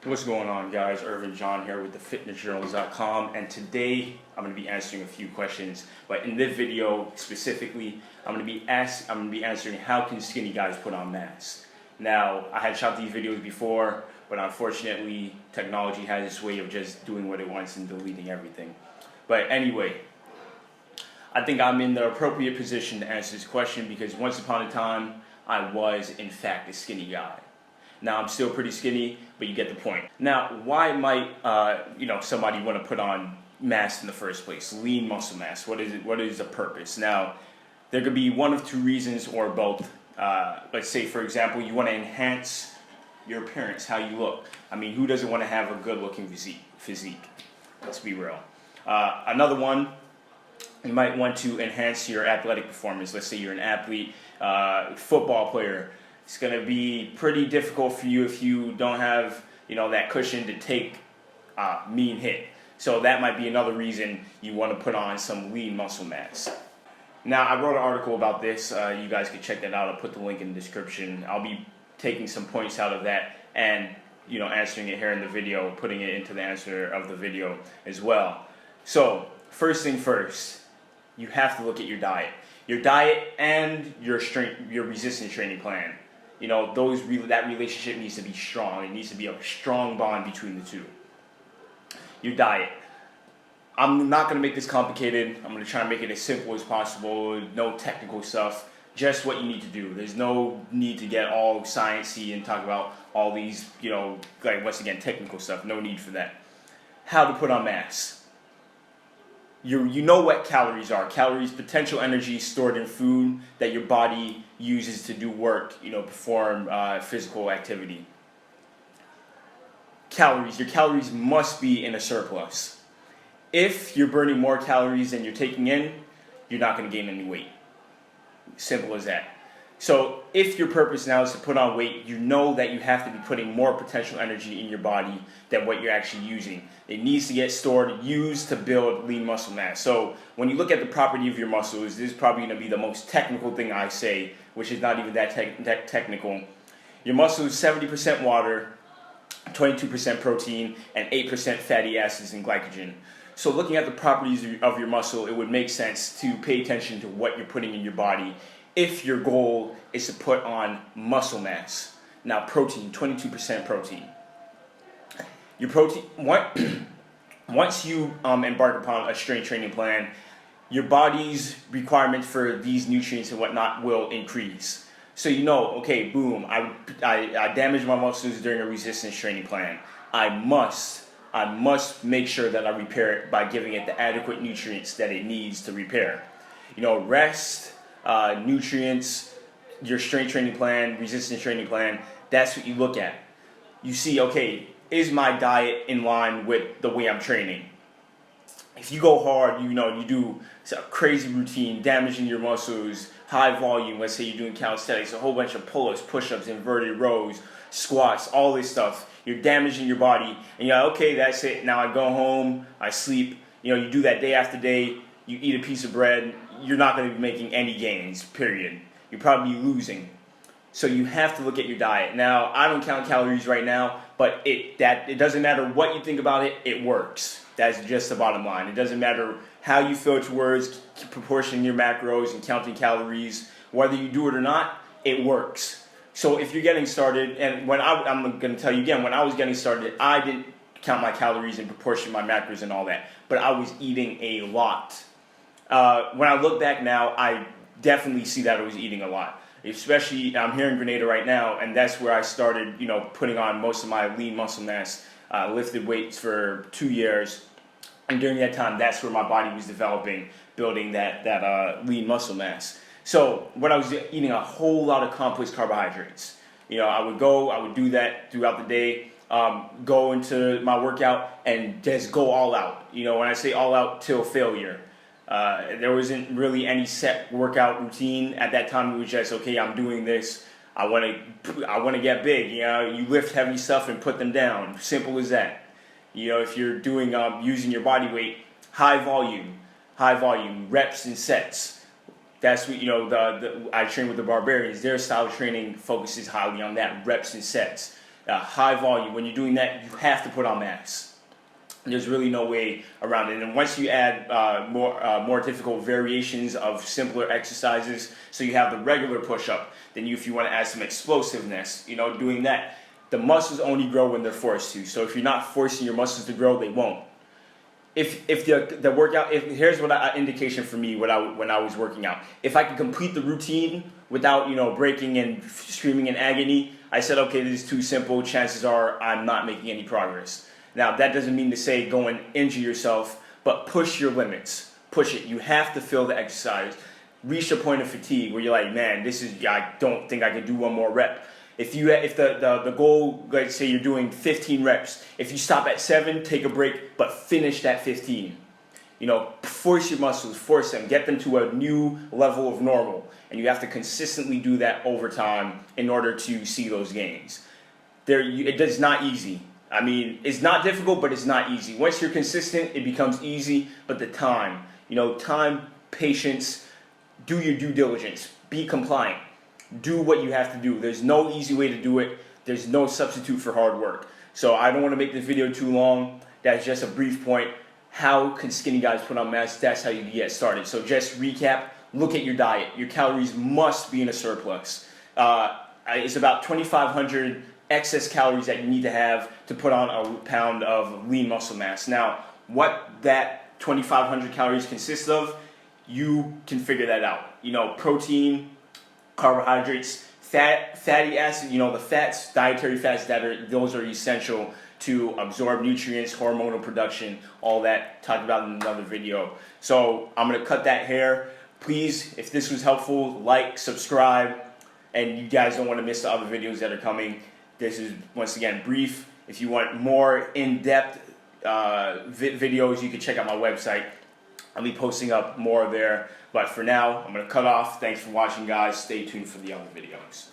What's going on, guys? Irvin John here with thefitnessjournals.com, and today I'm going to be answering a few questions. But in this video specifically, I'm going to be answering how can skinny guys put on mass. Now, I had shot these videos before, but unfortunately, technology has this way of just doing what it wants and deleting everything. But anyway, I think I'm in the appropriate position to answer this question because once upon a time, I was in fact a skinny guy. Now I'm still pretty skinny, but you get the point. Now, why might somebody want to put on mass in the first place? Lean muscle mass. What is it? What is the purpose? Now, there could be one of two reasons or both. Let's say, for example, you want to enhance your appearance, how you look. I mean, who doesn't want to have a good-looking physique? Let's be real. Another one, you might want to enhance your athletic performance. Let's say you're an athlete, football player. It's going to be pretty difficult for you if you don't have, that cushion to take a mean hit. So that might be another reason you want to put on some lean muscle mass. Now, I wrote an article about this. You guys can check that out. I'll put the link in the description. I'll be taking some points out of that and, answering it here in the video, putting it into the answer of the video as well. So, first thing first, you have to look at your diet. Your diet and your resistance training plan. That relationship needs to be strong. It needs to be a strong bond between the two. Your diet. I'm not going to make this complicated. I'm going to try and make it as simple as possible. No technical stuff. Just what you need to do. There's no need to get all sciencey and talk about all these, once again, technical stuff. No need for that. How to put on mass. You know what calories are. Calories, potential energy stored in food that your body uses to do work, perform physical activity. Calories. Your calories must be in a surplus. If you're burning more calories than you're taking in, you're not going to gain any weight. Simple as that. So if your purpose now is to put on weight, you know that you have to be putting more potential energy in your body than what you're actually using. It needs to get stored, used to build lean muscle mass. So when you look at the property of your muscles, this is probably going to be the most technical thing I say, which is not even that technical. Your muscles, 70% water, 22% protein, and 8% fatty acids and glycogen. So looking at the properties of your muscle, it would make sense to pay attention to what you're putting in your body if your goal is to put on muscle mass. Now, protein, 22% protein. Your protein, once you embark upon a strength training plan, your body's requirement for these nutrients and whatnot will increase. So okay, boom, I damaged my muscles during a resistance training plan. I must make sure that I repair it by giving it the adequate nutrients that it needs to repair. Rest, nutrients, your strength training plan, resistance training plan, that's what you look at. You see, okay, is my diet in line with the way I'm training? If you go hard, you do a crazy routine, damaging your muscles, high volume, let's say you're doing calisthenics, a whole bunch of pull-ups, push-ups, inverted rows, squats, all this stuff, you're damaging your body, and you're like, okay, that's it, now I go home, I sleep, you do that day after day, you eat a piece of bread, you're not going to be making any gains, period. You're probably losing. So you have to look at your diet. Now, I don't count calories right now, but it doesn't matter what you think about it, it works. That's just the bottom line. It doesn't matter how you feel towards proportioning your macros and counting calories. Whether you do it or not, it works. So if you're getting started, and I'm going to tell you again, when I was getting started, I didn't count my calories and proportion my macros and all that, but I was eating a lot. When I look back now, I definitely see that I was eating a lot. Especially, I'm here in Grenada right now, and that's where I started, putting on most of my lean muscle mass. Lifted weights for 2 years, and during that time, that's where my body was developing, building that lean muscle mass. So, when I was eating a whole lot of complex carbohydrates, I would do that throughout the day, go into my workout, and just go all out. When I say all out, till failure. There wasn't really any set workout routine at that time. It was just, okay, I'm doing this. I want to get big. You lift heavy stuff and put them down. Simple as that. If you're doing using your body weight, high volume, reps and sets. That's what I train with the Barbarians. Their style of training focuses highly on that, reps and sets. high volume. When you're doing that, you have to put on mass. There's really no way around it. And once you add more difficult variations of simpler exercises, so you have the regular push-up, then if you want to add some explosiveness, doing that, the muscles only grow when they're forced to. So if you're not forcing your muscles to grow, they won't. If the workout, here's what indication for me when I was working out. If I could complete the routine without breaking and screaming in agony, I said, okay, this is too simple. Chances are I'm not making any progress. Now that doesn't mean to say go and injure yourself, but push your limits. Push it. You have to feel the exercise. Reach a point of fatigue where you're like, man, I don't think I can do one more rep. If the goal, let's say you're doing 15 reps, if you stop at 7, take a break, but finish that 15. Force your muscles, force them, get them to a new level of normal. And you have to consistently do that over time in order to see those gains. It's not easy. I mean, it's not difficult, but it's not easy. Once you're consistent, it becomes easy, but the time, patience, do your due diligence, be compliant. Do what you have to do. There's no easy way to do it. There's no substitute for hard work. So I don't want to make this video too long. That's just a brief point. How can skinny guys put on mass? That's how you get started. So just recap, look at your diet. Your calories must be in a surplus. It's about 2,500 excess calories that you need to have to put on a pound of lean muscle mass. Now, what that 2,500 calories consists of, you can figure that out. Protein, carbohydrates, fatty acids, the fats, dietary fats, those are essential to absorb nutrients, hormonal production, all that, talked about in another video. So I'm going to cut that here. Please, if this was helpful, like, subscribe, and you guys don't want to miss the other videos that are coming. This is, once again, brief. If you want more in-depth videos, you can check out my website. I'll be posting up more there. But for now, I'm going to cut off. Thanks for watching, guys. Stay tuned for the other videos.